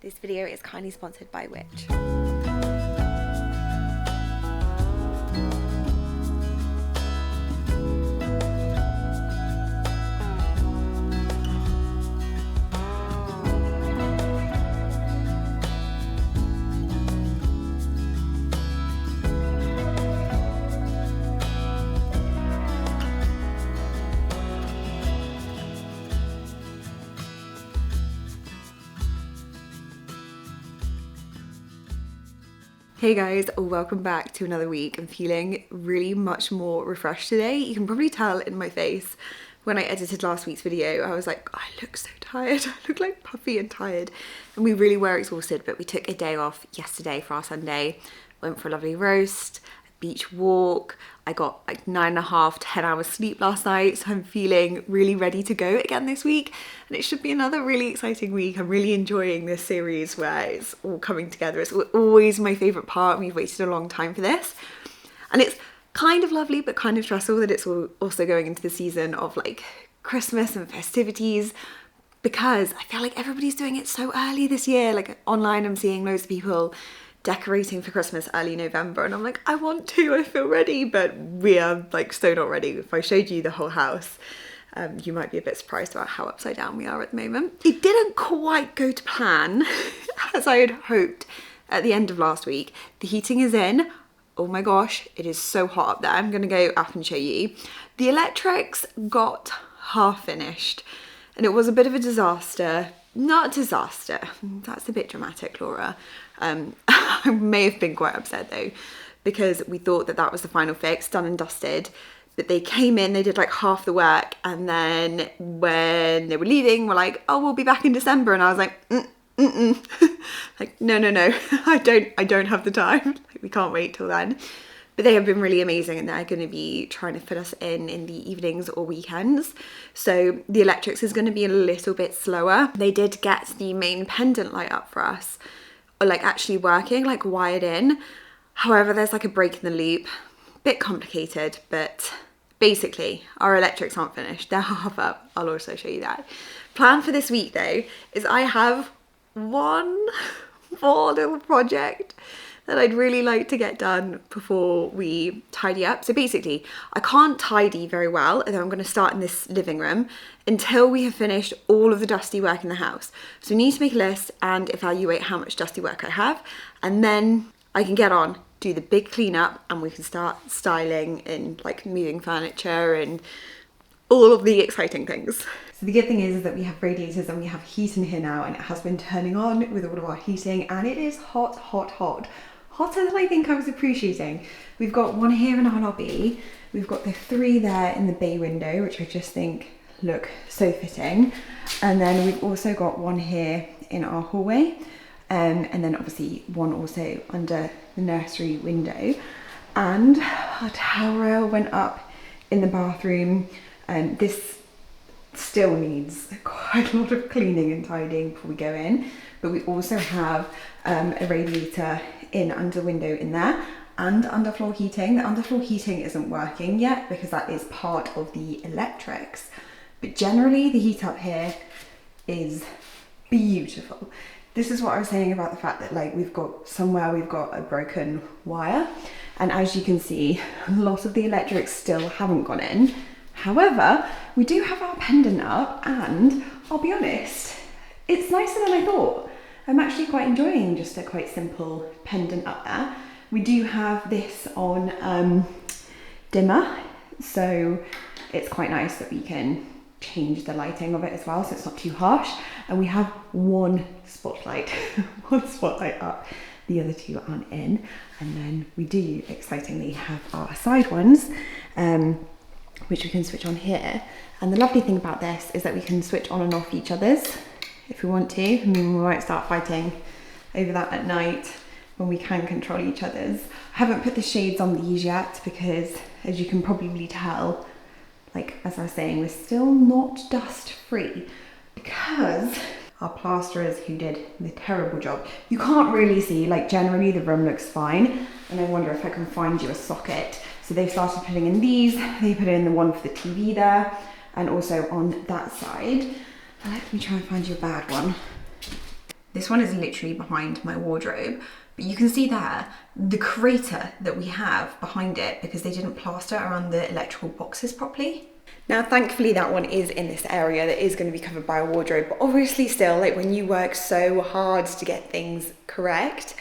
This video is kindly sponsored by Which. Hey guys, welcome back to another week. I'm feeling really much more refreshed today. You can probably tell in my face when I edited last week's video. I was like, I look so tired. I look like puffy and tired. And we really were exhausted, but we took a day off yesterday for our Sunday. Went for a lovely roast, a beach walk. I got like 9.5, 10 hours sleep last night. So I'm feeling really ready to go again this week. And it should be another really exciting week. I'm really enjoying this series where it's all coming together. It's always my favourite part. We've waited a long time for this. And it's kind of lovely, but kind of stressful that it's also going into the season of like Christmas and festivities, because I feel like everybody's doing it so early this year. Like online, I'm seeing loads of people decorating for Christmas early November, and I'm like, I want to, I feel ready, but we are like so not ready. If I showed you the whole house, you might be a bit surprised about how upside down we are at the moment. It didn't quite go to plan as I had hoped at the end of last week. The heating is in. Oh my gosh, it is so hot up there. I'm gonna go up and show you. The electrics got half finished and it was a bit of a disaster. Not disaster, that's a bit dramatic, Laura. I may have been quite upset though, because we thought that that was the final fix, done and dusted. But they came in, they did like half the work, and then when they were leaving, we're like, oh, we'll be back in December. And I was like, like, no, I don't have the time. Like, we can't wait till then. But they have been really amazing, and they're going to be trying to fit us in the evenings or weekends. So the electrics is going to be a little bit slower. They did get the main pendant light up for us, or like actually working, like wired in. However, there's like a break in the loop. Bit complicated, but basically our electrics aren't finished. They're half up. I'll also show you that. Plan for this week though is I have one more little project that I'd really like to get done before we tidy up. So basically, I can't tidy very well, although I'm going to start in this living room, until we have finished all of the dusty work in the house. So we need to make a list and evaluate how much dusty work I have, and then I can get on, do the big cleanup, and we can start styling and like moving furniture and all of the exciting things. So the good thing is that we have radiators and we have heat in here now, and it has been turning on with all of our heating, and it is hot, hot, hot. Hotter than I think I was appreciating. We've got one here in our lobby. We've got the 3 there in the bay window, which I just think look so fitting. And then we've also got one here in our hallway. And then obviously one also under the nursery window. And our towel rail went up in the bathroom. This still needs quite a lot of cleaning and tidying before we go in. But we also have a radiator in under the window in there, and underfloor heating. The underfloor heating isn't working yet because that is part of the electrics. But generally the heat up here is beautiful. This is what I was saying about the fact that like we've got a broken wire, and as you can see, a lot of the electrics still haven't gone in. However, we do have our pendant up, and I'll be honest, it's nicer than I thought. I'm actually quite enjoying just a quite simple pendant up there. We do have this on dimmer, so it's quite nice that we can change the lighting of it as well, so it's not too harsh. And we have one spotlight, one spotlight up, the other 2 aren't in. And then we do excitingly have our side ones, which we can switch on here. And the lovely thing about this is that we can switch on and off each other's if we want to. I mean, we might start fighting over that at night when we can control each other's. I haven't put the shades on these yet because, as you can probably tell, like as I was saying, we're still not dust free because our plasterers who did the terrible job. You can't really see, like generally the room looks fine, and I wonder if I can find you a socket. So they've started putting in these. They put in the one for the TV there, and also on that side. Let me try and find you a bad one. This one is literally behind my wardrobe, but you can see there the crater that we have behind it because they didn't plaster around the electrical boxes properly. Now, thankfully that one is in this area that is going to be covered by a wardrobe, but obviously still, like when you work so hard to get things correct,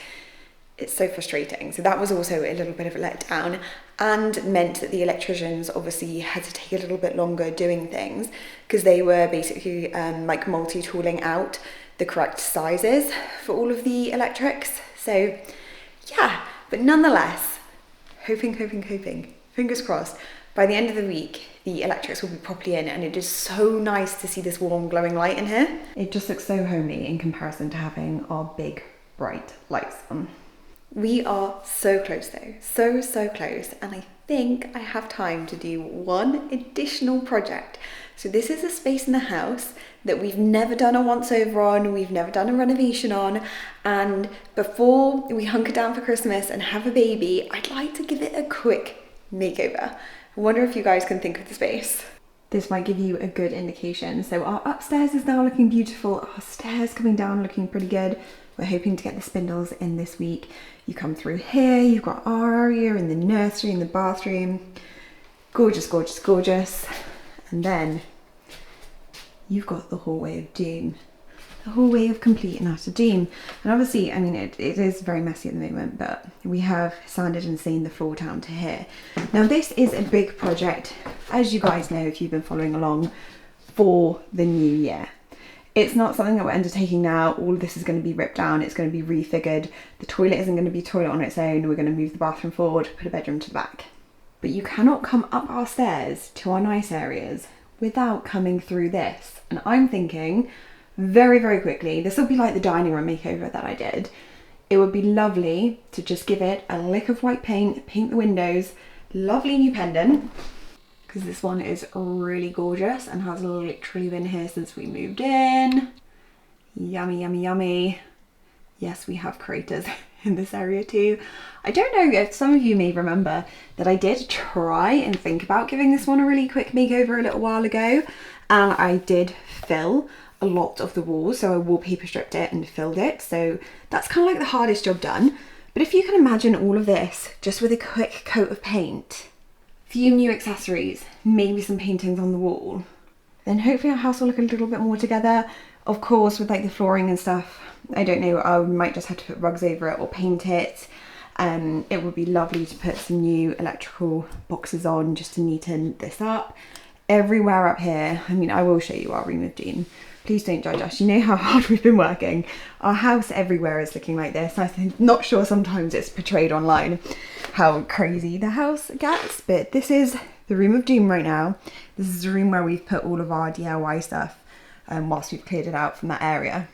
it's so frustrating. So that was also a little bit of a letdown and meant that the electricians obviously had to take a little bit longer doing things because they were basically like multi-tooling out the correct sizes for all of the electrics. So yeah, but nonetheless, hoping, fingers crossed, by the end of the week, the electrics will be properly in, and it is so nice to see this warm glowing light in here. It just looks so homely in comparison to having our big bright lights on. We are so close though, so close, and I think I have time to do one additional project. So this is a space in the house that we've never done a once over on, we've never done a renovation on, and before we hunker down for Christmas and have a baby, I'd like to give it a quick makeover. I wonder if you guys can think of the space. This might give you a good indication. So our upstairs is now looking beautiful, our stairs coming down looking pretty good. We're hoping to get the spindles in this week. You come through here, you've got our area in the nursery, in the bathroom. Gorgeous, gorgeous, gorgeous. And then you've got the hallway of doom. The hallway of complete and utter doom. And obviously, I mean, it is very messy at the moment, but we have sanded and stained the floor down to here. Now this is a big project, as you guys know if you've been following along, for the new year. It's not something that we're undertaking now. All of this is going to be ripped down. It's going to be refigured. The toilet isn't going to be a toilet on its own. We're going to move the bathroom forward, put a bedroom to the back. But you cannot come up our stairs to our nice areas without coming through this. And I'm thinking very, very quickly, this will be like the dining room makeover that I did. It would be lovely to just give it a lick of white paint, paint the windows, lovely new pendant, because this one is really gorgeous and has literally been here since we moved in. Yummy, yummy, yummy. Yes, we have craters in this area too. I don't know if some of you may remember that I did try and think about giving this one a really quick makeover a little while ago, and I did fill a lot of the walls, so I wallpaper stripped it and filled it, so that's kind of like the hardest job done. But if you can imagine all of this just with a quick coat of paint, few new accessories, maybe some paintings on the wall, then hopefully our house will look a little bit more together. Of course, with like the flooring and stuff, I don't know, I might just have to put rugs over it or paint it. It would be lovely to put some new electrical boxes on just to neaten this up. Everywhere up here, I mean, I will show you our room of doom. Please don't judge us. You know how hard we've been working. Our house everywhere is looking like this. I'm not sure sometimes it's portrayed online how crazy the house gets, but this is the room of doom right now. This is the room where we've put all of our DIY stuff whilst we've cleared it out from that area.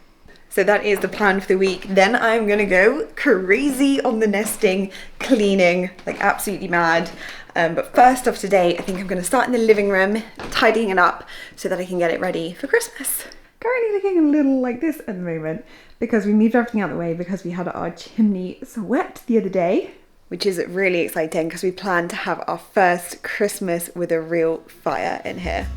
So that is the plan for the week. Then I'm gonna go crazy on the nesting, cleaning, like absolutely mad. But first off today, I think I'm gonna start in the living room, tidying it up so that I can get it ready for Christmas. Currently looking a little like this at the moment because we moved everything out of the way because we had our chimney swept the other day, which is really exciting because we plan to have our first Christmas with a real fire in here.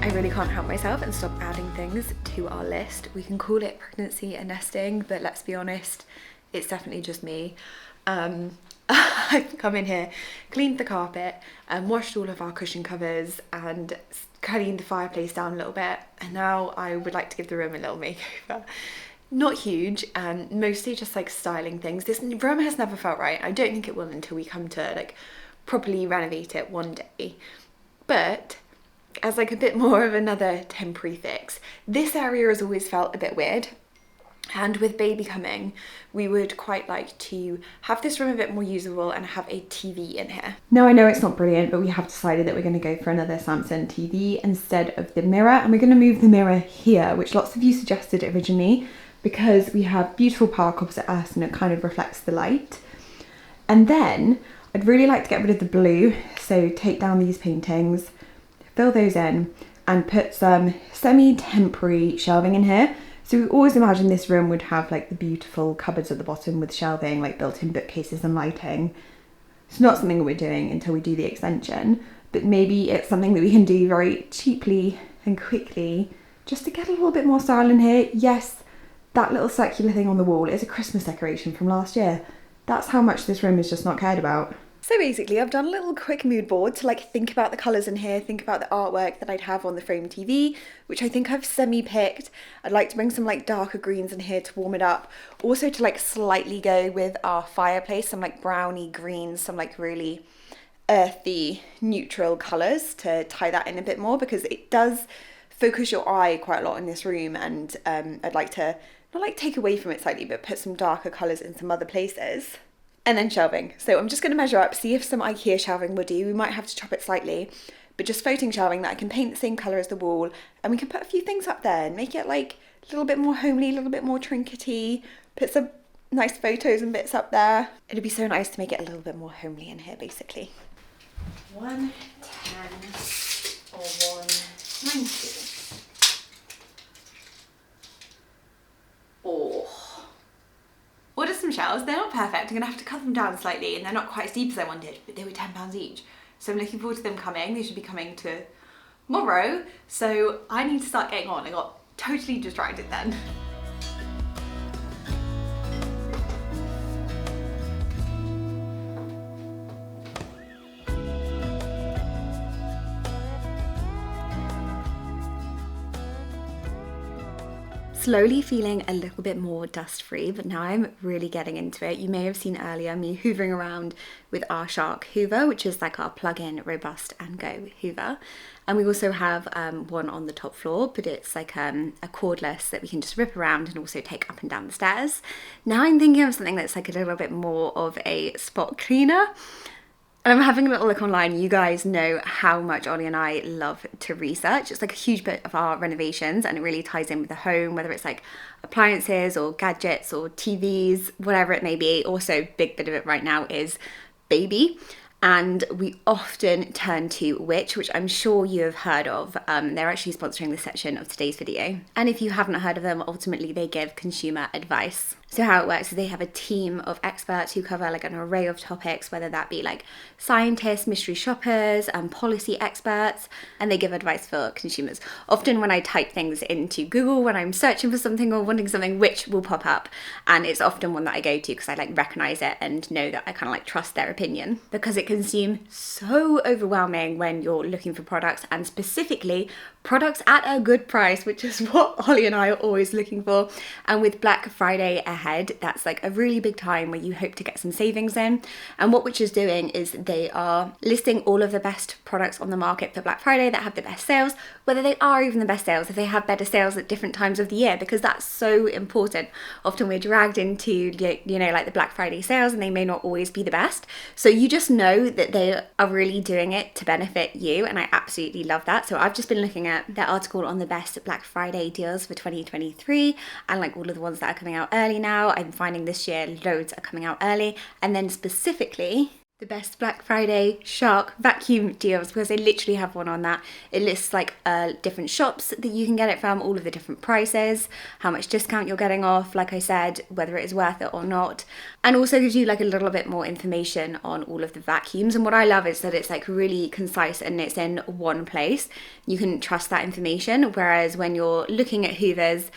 I really can't help myself and stop adding things to our list. We can call it pregnancy and nesting, but let's be honest, it's definitely just me. I've come in here, cleaned the carpet and washed all of our cushion covers and cleaned the fireplace down a little bit, and now I would like to give the room a little makeover. Not huge, and mostly just like styling things. This room has never felt right. I don't think it will until we come to like properly renovate it one day. But as like a bit more of another temporary fix, this area has always felt a bit weird. And with baby coming, we would quite like to have this room a bit more usable and have a TV in here. Now I know it's not brilliant, but we have decided that we're going to go for another Samsung TV instead of the mirror, and we're going to move the mirror here, which lots of you suggested originally, because we have beautiful park opposite us and it kind of reflects the light. And then I'd really like to get rid of the blue, so take down these paintings, fill those in, and put some semi-temporary shelving in here. So we always imagined this room would have like the beautiful cupboards at the bottom with shelving, like built-in bookcases and lighting. It's not something that we're doing until we do the extension, but maybe it's something that we can do very cheaply and quickly just to get a little bit more style in here. Yes, that little circular thing on the wall is a Christmas decoration from last year. That's how much this room is just not cared about. So basically I've done a little quick mood board to like think about the colours in here, think about the artwork that I'd have on the frame TV, which I think I've semi-picked. I'd like to bring some like darker greens in here to warm it up. Also to like slightly go with our fireplace, some like browny greens, some like really earthy neutral colours to tie that in a bit more, because it does focus your eye quite a lot in this room, and I'd like to not like take away from it slightly, but put some darker colours in some other places. And then shelving. So I'm just going to measure up, see if some IKEA shelving will do. We might have to chop it slightly, but just floating shelving that I can paint the same colour as the wall, and we can put a few things up there and make it like a little bit more homely, a little bit more trinkety, put some nice photos and bits up there. It'd be so nice to make it a little bit more homely in here, basically. 110 or 190. Oh. Ordered some shelves. They're not perfect. I'm gonna have to cut them down slightly, and they're not quite as deep as I wanted, but they were £10 each. So I'm looking forward to them coming. They should be coming tomorrow. So I need to start getting on. I got totally distracted then. Slowly feeling a little bit more dust free, but now I'm really getting into it. You may have seen earlier me hoovering around with our Shark Hoover, which is like our plug-in robust and go hoover. And we also have one on the top floor, but it's like a cordless that we can just rip around and also take up and down the stairs. Now I'm thinking of something that's like a little bit more of a spot cleaner. And I'm having a little look online. You guys know how much Ollie and I love to research. It's like a huge bit of our renovations, and it really ties in with the home, whether it's like appliances or gadgets or TVs, whatever it may be. Also, big bit of it right now is baby. And we often turn to which I'm sure you have heard of. They're actually sponsoring this section of today's video. And if you haven't heard of them, ultimately they give consumer advice. So how it works is they have a team of experts who cover like an array of topics, whether that be like scientists, mystery shoppers, and policy experts, and they give advice for consumers. Often when I type things into Google, when I'm searching for something or wanting something, which will pop up, and it's often one that I go to because I like recognize it and know that I kind of like trust their opinion, because it can seem so overwhelming when you're looking for products, and specifically products at a good price, which is what Ollie and I are always looking for. And with Black Friday ahead, that's like a really big time where you hope to get some savings in. And what Which is doing is they are listing all of the best products on the market for Black Friday that have the best sales, whether they are even the best sales, if they have better sales at different times of the year, because that's so important. Often we're dragged into, you know, like the Black Friday sales, and they may not always be the best. So you just know that they are really doing it to benefit you, and I absolutely love that. So I've just been looking at their article on the best Black Friday deals for 2023, and like all of the ones that are coming out early now. I'm finding this year loads are coming out early, and then specifically the best Black Friday Shark vacuum deals, because they literally have one on that. It lists like different shops that you can get it from, all of the different prices, how much discount you're getting off, like I said, whether it is worth it or not, and also gives you like a little bit more information on all of the vacuums. And what I love is that it's like really concise and it's in one place. You can trust that information, whereas when you're looking at Hoovers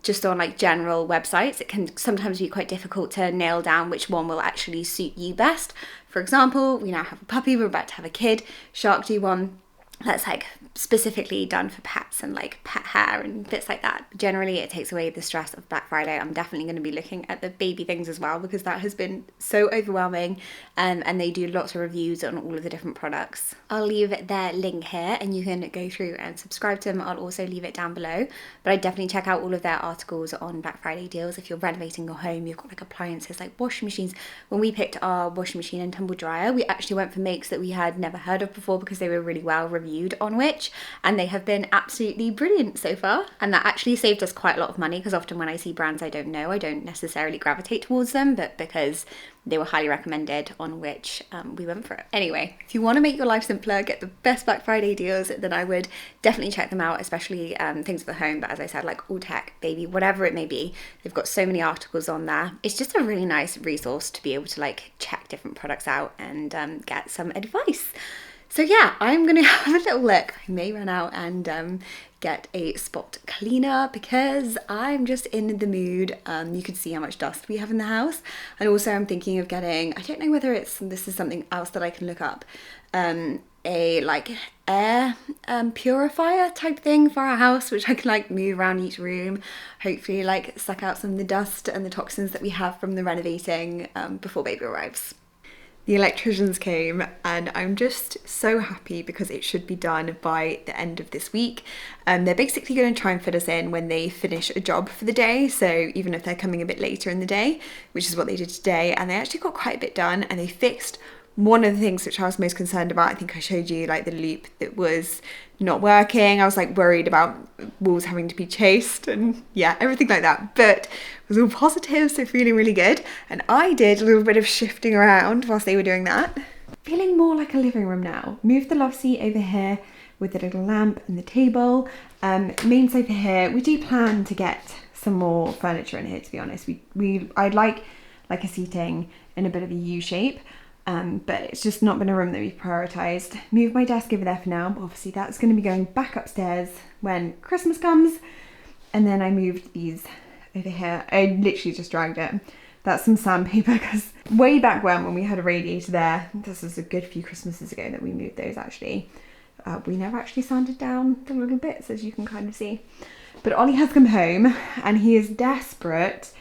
just on like general websites, it can sometimes be quite difficult to nail down which one will actually suit you best. For example, we now have a puppy, we're about to have a kid. Shark do one that's like specifically done for pets and like pet hair and bits like that. Generally, it takes away the stress of Black Friday. I'm definitely going to be looking at the baby things as well, because that has been so overwhelming, and they do lots of reviews on all of the different products. I'll leave their link here and you can go through and subscribe to them. I'll also leave it down below, but I definitely check out all of their articles on Black Friday deals. If you're renovating your home, you've got like appliances like washing machines. When we picked our washing machine and tumble dryer, we actually went for makes that we had never heard of before, because they were really well reviewed on Which, and they have been absolutely brilliant so far. And that actually saved us quite a lot of money, because often when I see brands I don't know, I don't necessarily gravitate towards them, but because they were highly recommended on Which, we went for it. Anyway, if you want to make your life simpler, get the best Black Friday deals, then I would definitely check them out, especially things for the home. But as I said, like all tech, baby, whatever it may be, they've got so many articles on there. It's just a really nice resource to be able to like check different products out and get some advice. So yeah, I'm gonna have a little look. I may run out and get a spot cleaner, because I'm just in the mood. You can see how much dust we have in the house. And also I'm thinking of getting, I don't know whether this is something else that I can look up, a like air purifier type thing for our house, which I can like move around each room, hopefully like suck out some of the dust and the toxins that we have from the renovating before baby arrives. The electricians came and I'm just so happy, because it should be done by the end of this week. They're basically going to try and fit us in when they finish a job for the day, so even if they're coming a bit later in the day, which is what they did today, and they actually got quite a bit done, and they fixed one of the things which I was most concerned about. I think I showed you like the loop that was not working. I was like worried about walls having to be chased and yeah, everything like that, but it was all positive, so feeling really good. And I did a little bit of shifting around whilst they were doing that. Feeling more like a living room now. Moved the love seat over here with the little lamp and the table. Main sofa here. We do plan to get some more furniture in here, to be honest. I'd like a seating in a bit of a U shape. But it's just not been a room that we've prioritised. Moved my desk over there for now, but obviously that's going to be going back upstairs when Christmas comes. And then I moved these over here. I literally just dragged it. That's some sandpaper, because way back when we had a radiator there, this was a good few Christmases ago that we moved those actually. We never actually sanded down the little bits, as you can kind of see. But Ollie has come home and he is desperate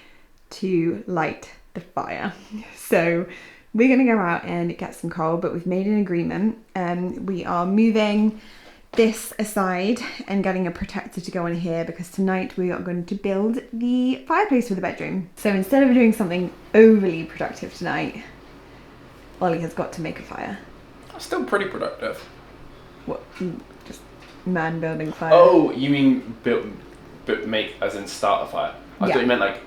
to light the fire. So we're going to go out and get some coal, but we've made an agreement. We are moving this aside and getting a protector to go on here, because tonight we are going to build the fireplace for the bedroom. So instead of doing something overly productive tonight, Ollie has got to make a fire. Still pretty productive. What? Just man building fire? Oh, you mean make as in start a fire? I thought you meant like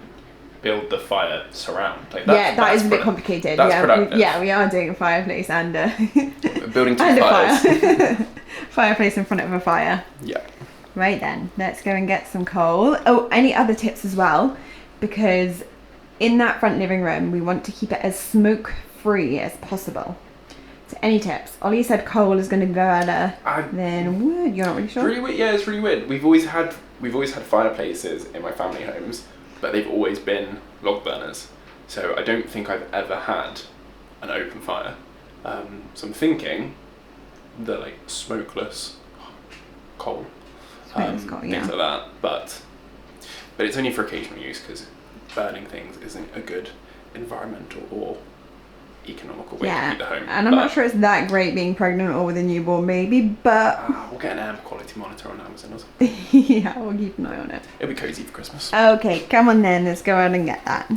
build the fire surround. Like that is a bit complicated. That's productive. We are doing a fireplace and building two and fires. A fire. Fireplace in front of a fire. Yeah. Right then, let's go and get some coal. Oh, any other tips as well? Because in that front living room, we want to keep it as smoke free as possible. So any tips? Ollie said coal is going to go better than wood. You're not really sure? Really weird. Yeah, it's really weird. We've always had fireplaces in my family homes, but they've always been log burners. So I don't think I've ever had an open fire. So I'm thinking the like smokeless coal, things like that. But it's only for occasional use, because burning things isn't a good environmental or economical way to heat the home. And I'm not sure it's that great being pregnant or with a newborn baby, but we'll get an air quality monitor on Amazon or something. Yeah, we'll keep an eye on it. It'll be cozy for Christmas. Okay, come on then, let's go out and get that.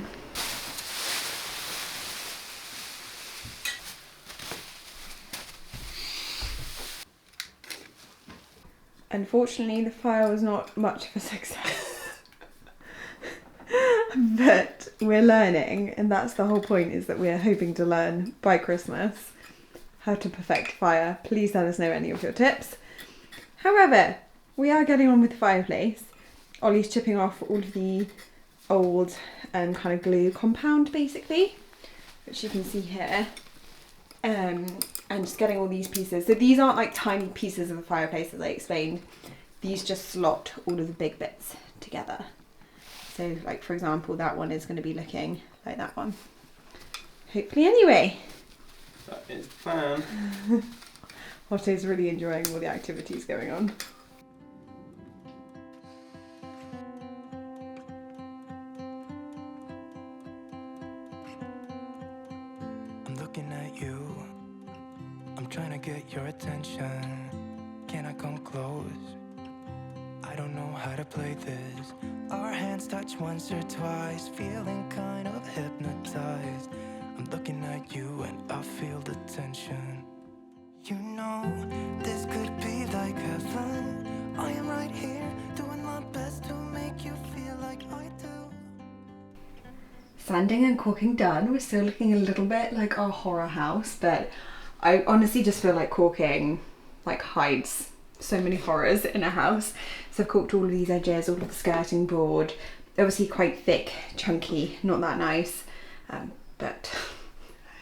Unfortunately, the fire was not much of a success. But we're learning, and that's the whole point, is that we're hoping to learn by Christmas how to perfect fire. Please let us know any of your tips. However, we are getting on with the fireplace. Ollie's chipping off all of the old kind of glue compound, basically, which you can see here. And just getting all these pieces. So these aren't like tiny pieces of the fireplace, as I explained. These just slot all of the big bits together. So like, for example, that one is going to be looking like that one. Hopefully, anyway. That is the plan. Otto's really enjoying all the activities going on. I'm looking at you. I'm trying to get your attention. Can I come close? I don't know how to play this. Our hands touch once or twice, feeling kind of hypnotized. I'm looking at you and I feel the tension. You know, this could be like heaven. I am right here, doing my best to make you feel like I do. Sanding and caulking done. We're still looking a little bit like our horror house, but I honestly just feel like caulking like hides so many horrors in a house. So I've caulked all of these edges, all of the skirting board. Obviously quite thick, chunky, not that nice, but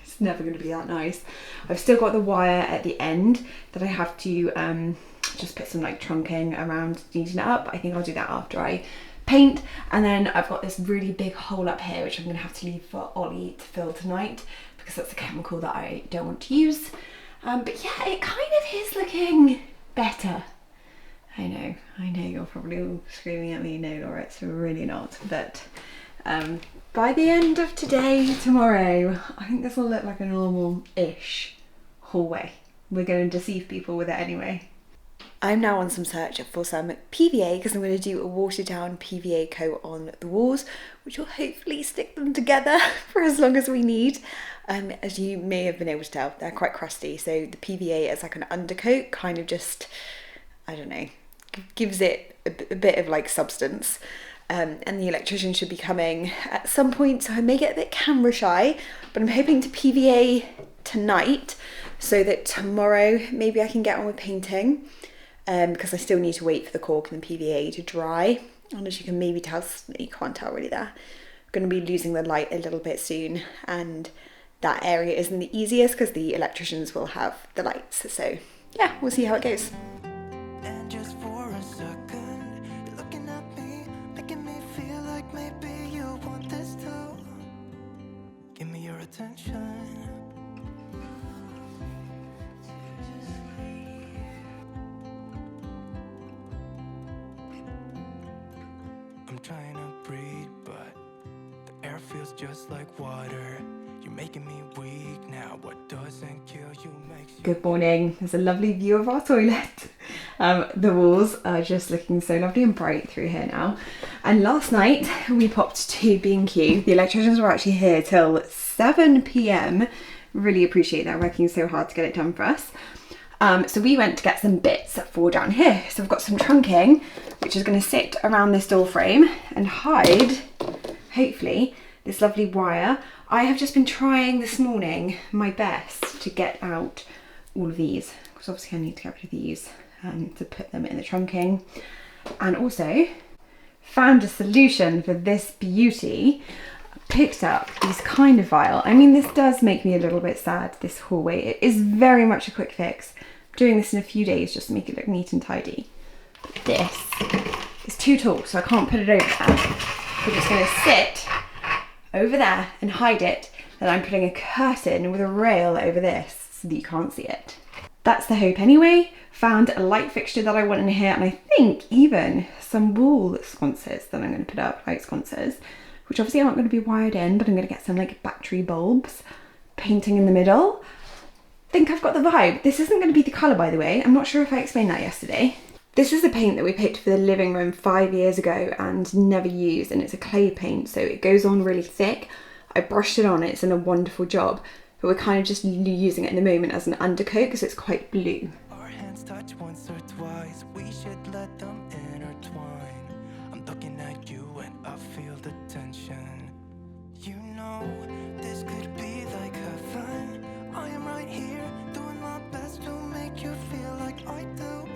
it's never going to be that nice. I've still got the wire at the end that I have to just put some like trunking around neaten it up. I think I'll do that after I paint. And then I've got this really big hole up here which I'm going to have to leave for Ollie to fill tonight because that's a chemical that I don't want to use. But yeah, it kind of is looking better. I know you're probably all screaming at me, no Laura, it's really not, but by the end of today, tomorrow, I think this will look like a normal-ish hallway. We're going to deceive people with it anyway. I'm now on some search for some PVA because I'm going to do a watered down PVA coat on the walls, which will hopefully stick them together for as long as we need. As you may have been able to tell, they're quite crusty, so the PVA as like an undercoat kind of just, I don't know, gives it a bit of like substance. And the electrician should be coming at some point, so I may get a bit camera shy, but I'm hoping to PVA tonight so that tomorrow maybe I can get on with painting, because I still need to wait for the caulk and the PVA to dry. And as you can maybe tell, you can't tell really there, I'm going to be losing the light a little bit soon, and that area isn't the easiest because the electricians will have the lights. So yeah, we'll see how it goes. And just for a second, you're looking at me, making me feel like maybe you want this too. Give me your attention. I'm trying to breathe, but the air feels just like water. You're making me weak now. What doesn't kill you makes you. Good morning. There's a lovely view of our toilet. The walls are just looking so lovely and bright through here now. And last night we popped to B&Q. The electricians were actually here till 7 p.m. Really appreciate that, working so hard to get it done for us. So we went to get some bits for down here. So I've got some trunking, which is going to sit around this door frame and hide, hopefully, this lovely wire. I have just been trying this morning my best to get out all of these, because obviously I need to get rid of these to put them in the trunking. And also found a solution for this beauty. Picked up these kind of vial. I mean, this does make me a little bit sad, this hallway. It is very much a quick fix. I'm doing this in a few days just to make it look neat and tidy. But this is too tall, so I can't put it over there. We're just going to sit over there and hide it. Then I'm putting a curtain with a rail over this so that you can't see it. That's the hope anyway. Found a light fixture that I want in here, and I think even some wall sconces that I'm going to put up, light sconces, which obviously aren't going to be wired in, but I'm going to get some like battery bulbs, painting in the middle. I think I've got the vibe. This isn't going to be the colour, by the way. I'm not sure if I explained that yesterday. This is the paint that we picked for the living room 5 years ago and never used, and it's a clay paint, so it goes on really thick. I brushed it on, it's done a wonderful job, but we're kind of just using it in the moment as an undercoat because it's quite blue. Our hands touch once or twice, we should let them intertwine. I'm looking at you and I feel the tension. You know, this could be like heaven. I am right here, doing my best to make you feel like I do.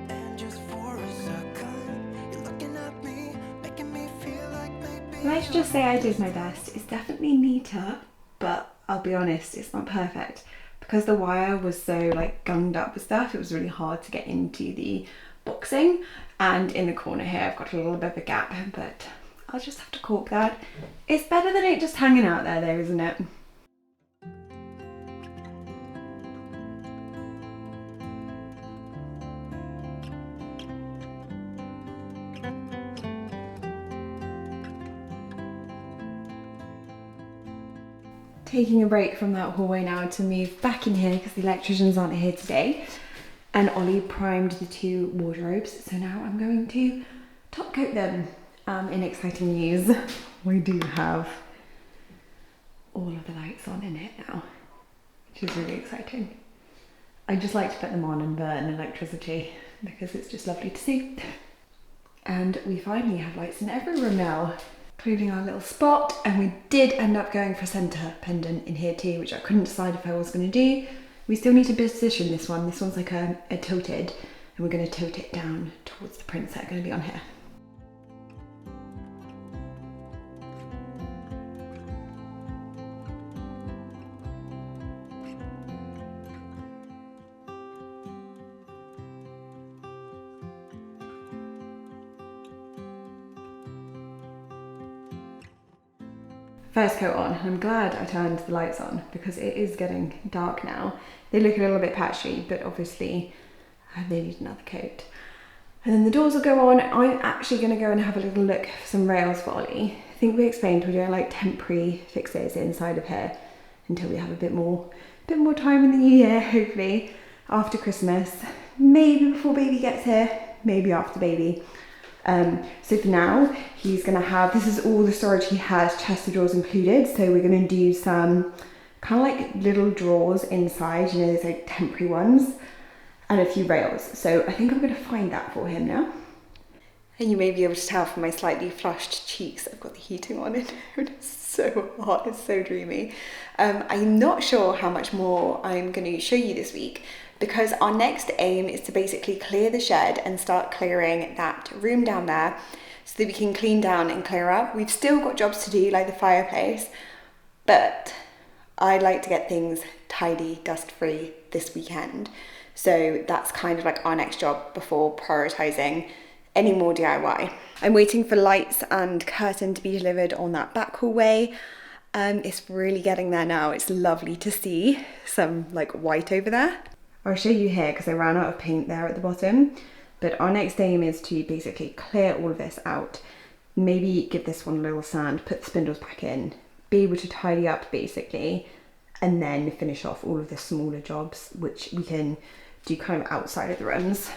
And just for a second, you're looking at me, making me feel like maybe. Let's just say I did my best. It's definitely neater, but I'll be honest, it's not perfect. Because the wire was so like gunged up with stuff, it was really hard to get into the boxing. And in the corner here, I've got a little bit of a gap, but I'll just have to caulk that. It's better than it just hanging out there though, isn't it? taking a break from that hallway now to move back in here because the electricians aren't here today. And Ollie primed the 2 wardrobes, so now I'm going to top coat them. In exciting news, we do have all of the lights on in it now, which is really exciting. I just like to put them on and burn electricity because it's just lovely to see. And we finally have lights in every room now, including our little spot. And we did end up going for a centre pendant in here too, which I couldn't decide if I was going to do. We still need to position this one. This one's like a tilted, and we're going to tilt it down towards the prints that are going to be on here. First coat on, and I'm glad I turned the lights on because it is getting dark now. They look a little bit patchy, but obviously they need another coat. And then the doors will go on. I'm actually going to go and have a little look for some rails for Ollie. I think we explained we're doing like temporary fixes inside of here until we have a bit more time in the new year, hopefully after Christmas. Maybe before baby gets here, maybe after baby. So for now, he's going to have, this is all the storage he has, chest of drawers included. So we're going to do some kind of like little drawers inside, you know, there's like temporary ones, and a few rails. So I think I'm going to find that for him now. And you may be able to tell from my slightly flushed cheeks, I've got the heating on in here. It's so hot, it's so dreamy. I'm not sure how much more I'm going to show you this week, because our next aim is to basically clear the shed and start clearing that room down there so that we can clean down and clear up. We've still got jobs to do, like the fireplace, but I'd like to get things tidy, dust-free this weekend. So that's kind of like our next job before prioritising any more DIY. I'm waiting for lights and curtain to be delivered on that back hallway. It's really getting there now. It's lovely to see some like white over there. I'll show you here because I ran out of paint there at the bottom, but our next aim is to basically clear all of this out, maybe give this one a little sand, put the spindles back in, be able to tidy up basically, and then finish off all of the smaller jobs, which we can do kind of outside of the rooms.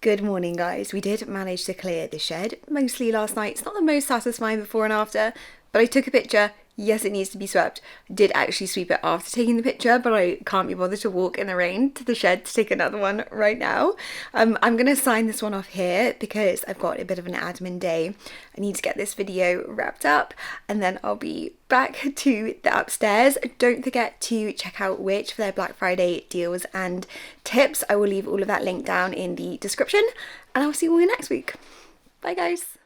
Good morning, guys. We did manage to clear the shed, mostly last night. It's not the most satisfying before and after, but I took a picture. Yes, it needs to be swept. I did actually sweep it after taking the picture, but I can't be bothered to walk in the rain to the shed to take another one right now. I'm going to sign this one off here because I've got a bit of an admin day. I need to get this video wrapped up and then I'll be back to the upstairs. Don't forget to check out Which for their Black Friday deals and tips. I will leave all of that linked down in the description and I'll see you all next week. Bye, guys.